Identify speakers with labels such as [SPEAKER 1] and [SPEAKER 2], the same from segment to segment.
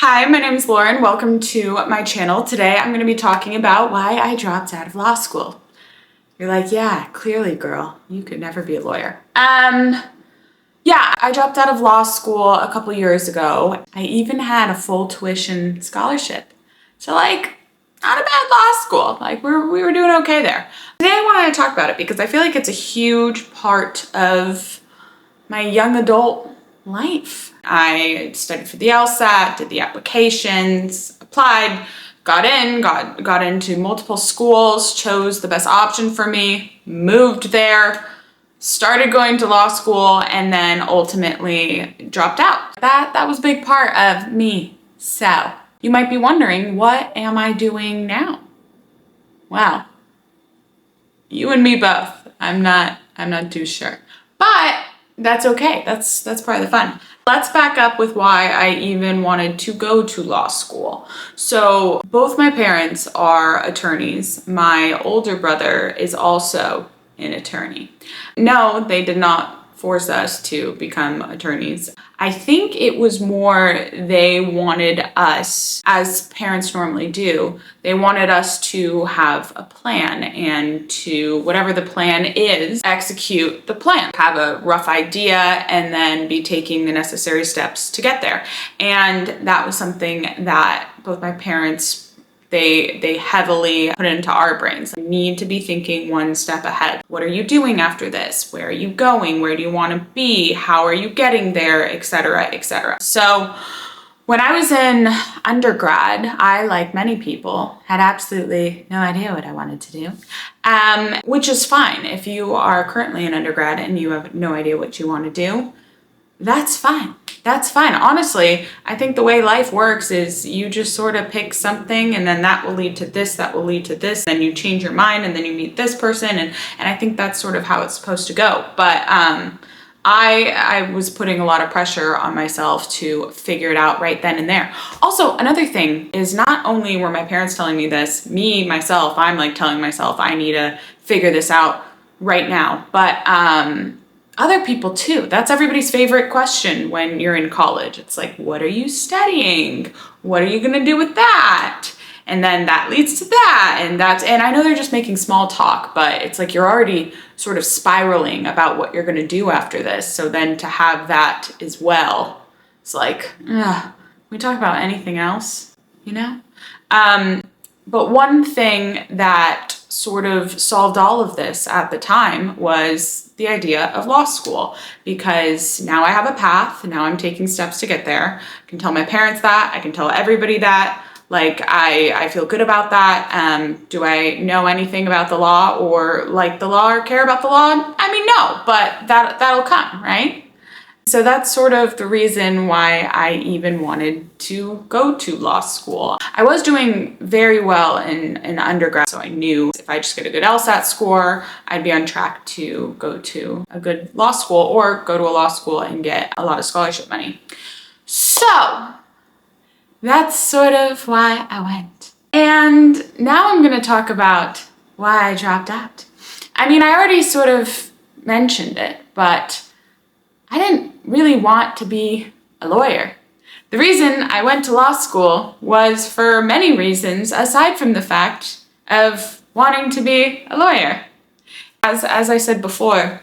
[SPEAKER 1] Hi, my name is Lauren. Welcome to my channel. Today I'm going to be talking about why I dropped out of law school. You're like, yeah, clearly, girl, you could never be a lawyer. Yeah, I dropped out of law school a couple years ago. I even had a full tuition scholarship. So like, not a bad law school. Like we were doing okay there. Today I wanted to talk about it because I feel like it's a huge part of my young adult life. I studied for the LSAT, did the applications, applied, got into multiple schools, chose the best option for me, moved there, started going to law school, and then ultimately dropped out. That was a big part of me. So you might be wondering, what am I doing now? Well, you and me both. I'm not too sure. But that's okay. That's part of the fun. Let's back up with why I even wanted to go to law school. So both my parents are attorneys. My older brother is also an attorney. No, they did not force us to become attorneys. I think it was more they wanted us, as parents normally do, they wanted us to have a plan and to, whatever the plan is, execute the plan. Have a rough idea and then be taking the necessary steps to get there. And that was something that both my parents they heavily put into our brains. You need to be thinking one step ahead. What are you doing after this? Where are you going? Where do you want to be? How are you getting there? Etc., etc. So when I was in undergrad, I, like many people, had absolutely no idea what I wanted to do, which is fine. If you are currently an undergrad and you have no idea what you want to do, that's fine. That's fine. Honestly, I think the way life works is you just sort of pick something and then that will lead to this, that will lead to this, then you change your mind and then you meet this person, and I think that's sort of how it's supposed to go. But I was putting a lot of pressure on myself to figure it out right then and there. Also, another thing is, not only were my parents telling me this, myself, I'm like telling myself I need to figure this out right now. But other people too. That's everybody's favorite question when you're in college. It's like, what are you studying? What are you gonna do with that? And then that leads to that, and I know they're just making small talk, but it's like you're already sort of spiraling about what you're gonna do after this. So then to have that as well, it's like, we talk about anything else, you know? But one thing that sort of solved all of this at the time was the idea of law school, because now I have a path, now I'm taking steps to get there. I can tell my parents that, I can tell everybody that, like I feel good about that. Do I know anything about the law or like the law or care about the law? I mean, no, but that'll come, right? So that's sort of the reason why I even wanted to go to law school. I was doing very well in undergrad, so I knew if I just get a good LSAT score, I'd be on track to go to a good law school or go to a law school and get a lot of scholarship money. So that's sort of why I went. And now I'm going to talk about why I dropped out. I mean, I already sort of mentioned it, but I didn't really want to be a lawyer. The reason I went to law school was for many reasons, aside from the fact of wanting to be a lawyer. As I said before,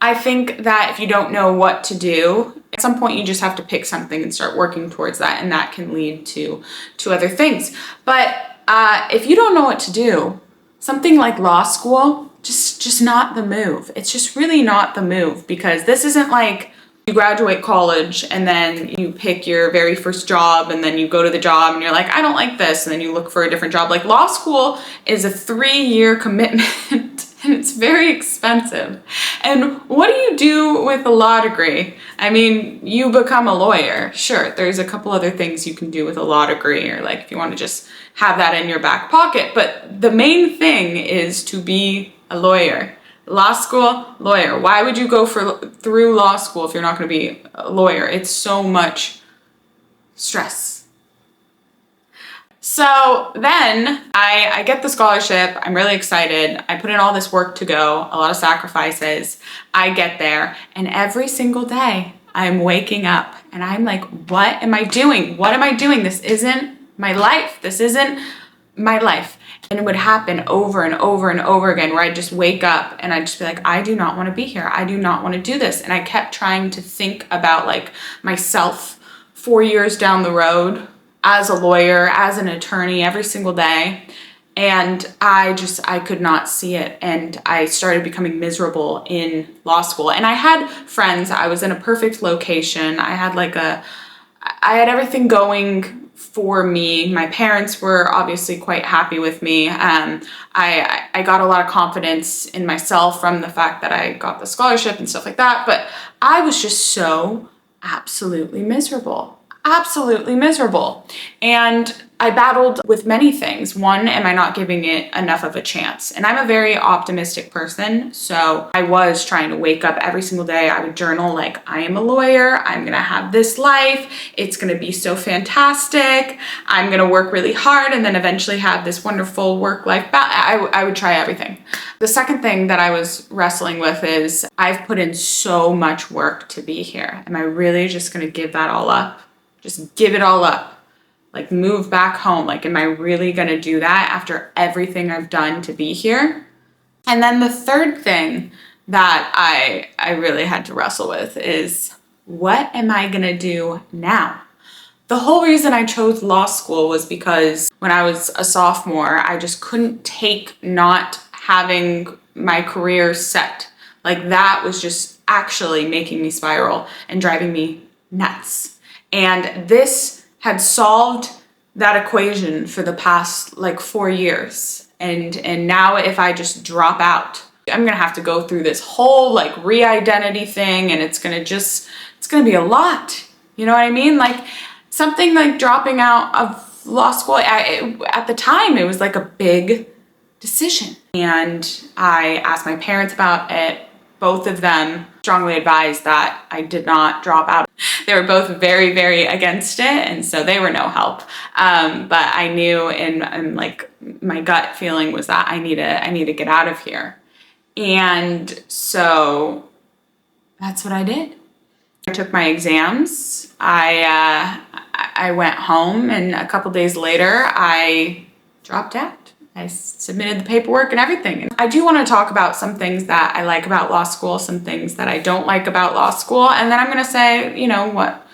[SPEAKER 1] I think that if you don't know what to do, at some point you just have to pick something and start working towards that, and that can lead to other things. But if you don't know what to do, something like law school, just not the move. It's just really not the move, because this isn't like you graduate college and then you pick your very first job and then you go to the job and you're like, I don't like this, and then you look for a different job. Like, law school is a 3-year commitment and it's very expensive. And what do you do with a law degree? I mean, you become a lawyer. Sure, there's a couple other things you can do with a law degree, or like if you want to just have that in your back pocket, but the main thing is to be a lawyer. Law school, lawyer. Why would you go through law school if you're not going to be a lawyer? It's so much stress. So then I get the scholarship. I'm really excited. I put in all this work to go, a lot of sacrifices. I get there, and every single day I'm waking up and I'm like, what am I doing? What am I doing? This isn't my life. This isn't my life. And it would happen over and over and over again, where I'd just wake up and I'd just be like, I do not want to be here. I do not want to do this. And I kept trying to think about like myself 4 years down the road as a lawyer, as an attorney, every single day. And I could not see it. And I started becoming miserable in law school. And I had friends. I was in a perfect location. I had everything going for me. My parents were obviously quite happy with me. I got a lot of confidence in myself from the fact that I got the scholarship and stuff like that. But I was just so absolutely miserable. Absolutely miserable. And I battled with many things. One, am I not giving it enough of a chance? And I'm a very optimistic person. So I was trying to wake up every single day. I would journal like, I am a lawyer. I'm going to have this life. It's going to be so fantastic. I'm going to work really hard and then eventually have this wonderful work-life balance. I would try everything. The second thing that I was wrestling with is I've put in so much work to be here. Am I really just going to give that all up? Just give it all up, like move back home. Like, am I really gonna do that after everything I've done to be here? And then the third thing that I really had to wrestle with is, what am I gonna do now? The whole reason I chose law school was because when I was a sophomore, I just couldn't take not having my career set. Like, that was just actually making me spiral and driving me nuts. And this had solved that equation for the past like 4 years. And now if I just drop out, I'm gonna have to go through this whole like re-identity thing, and it's gonna be a lot. You know what I mean? Like, something like dropping out of law school, at the time, it was like a big decision. And I asked my parents about it. Both of them strongly advised that I did not drop out. They were both very, very against it, and so they were no help. But I knew, and like my gut feeling was that I need to get out of here. And so that's what I did. I took my exams. I went home, and a couple days later, I dropped out. I submitted the paperwork and everything. I do want to talk about some things that I like about law school, some things that I don't like about law school, and then I'm going to say, you know, what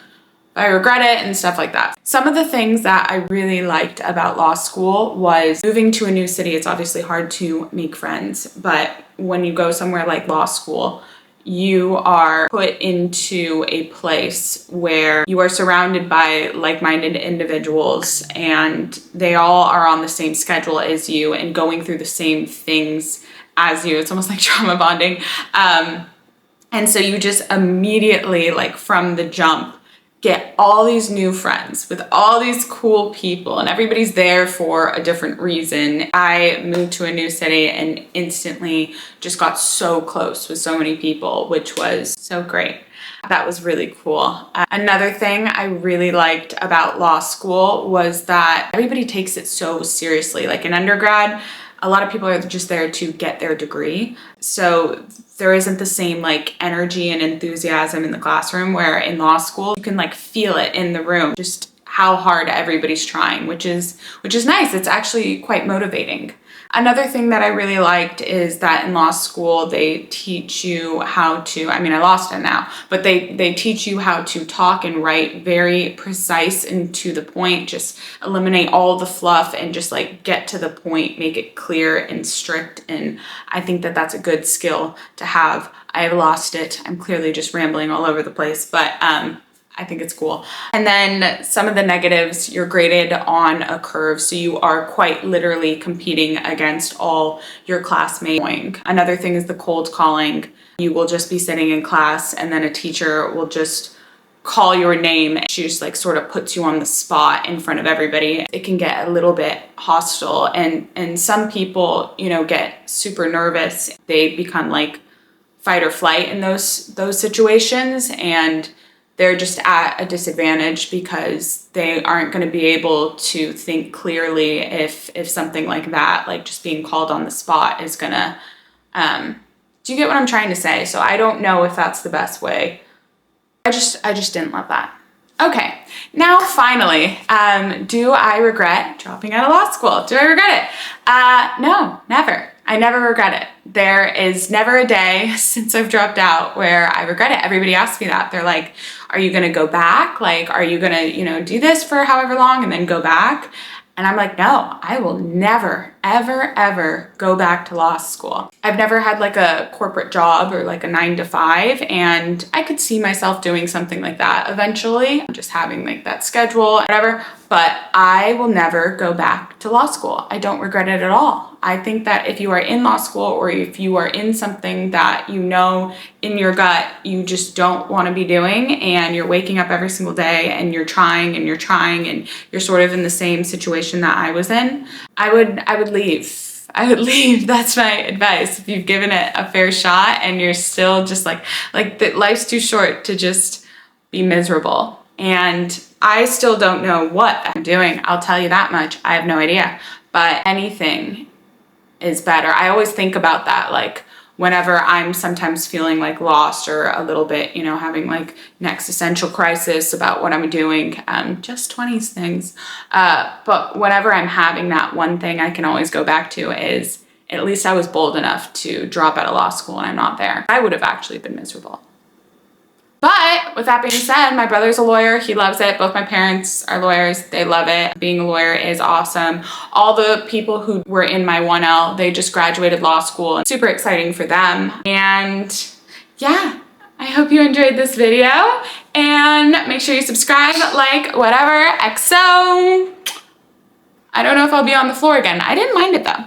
[SPEAKER 1] I regret it and stuff like that. Some of the things that I really liked about law school was moving to a new city. It's obviously hard to make friends, but when you go somewhere like law school, you are put into a place where you are surrounded by like-minded individuals, and they all are on the same schedule as you and going through the same things as you. It's almost like trauma bonding. And so you just immediately, like from the jump, get all these new friends with all these cool people, and everybody's there for a different reason. I moved to a new city and instantly just got so close with so many people, which was so great. That was really cool. Another thing I really liked about law school was that everybody takes it so seriously. Like in undergrad, a lot of people are just there to get their degree. So there isn't the same like energy and enthusiasm in the classroom, where in law school, you can like feel it in the room, just how hard everybody's trying, which is nice. It's actually quite motivating. Another thing that I really liked is that in law school, they teach you how to, I mean, I lost it now, but they teach you how to talk and write very precise and to the point, just eliminate all the fluff and just like get to the point, make it clear and strict. And I think that that's a good skill to have. I have lost it. I'm clearly just rambling all over the place, but I think it's cool. And then some of the negatives, you're graded on a curve. So you are quite literally competing against all your classmates. Another thing is the cold calling. You will just be sitting in class and then a teacher will just call your name. She just like sort of puts you on the spot in front of everybody. It can get a little bit hostile, and some people, you know, get super nervous. They become like fight or flight in those situations, and they're just at a disadvantage because they aren't going to be able to think clearly if something like that, like just being called on the spot, is going to, do you get what I'm trying to say? So I don't know if that's the best way I just didn't love that. Okay, now finally, do I regret dropping out of law school? Do I regret it? No, never. I never regret it. There is never a day since I've dropped out where I regret it. Everybody asks me that. They're like, are you gonna go back? Like, are you gonna, do this for however long and then go back? And I'm like, no, I will never, ever, ever go back to law school. I've never had like a corporate job or like a 9 to 5, and I could see myself doing something like that eventually, just having like that schedule, whatever, but I will never go back to law school. I don't regret it at all. I think that if you are in law school or if you are in something that you know in your gut you just don't want to be doing, and you're waking up every single day and you're trying and you're sort of in the same situation that I was in, I would leave. I would leave. That's my advice. If you've given it a fair shot and you're still just like life's too short to just be miserable. And I still don't know what I'm doing. I'll tell you that much. I have no idea. But anything is better. I always think about that, like whenever I'm sometimes feeling like lost or a little bit, having like an existential crisis about what I'm doing, just 20s things. But whenever I'm having that, one thing I can always go back to is at least I was bold enough to drop out of law school and I'm not there. I would have actually been miserable. But with that being said, my brother's a lawyer. He loves it. Both my parents are lawyers. They love it. Being a lawyer is awesome. All the people who were in my 1L, they just graduated law school. Super exciting for them. And yeah, I hope you enjoyed this video. And make sure you subscribe, like, whatever. XO. I don't know if I'll be on the floor again. I didn't mind it though.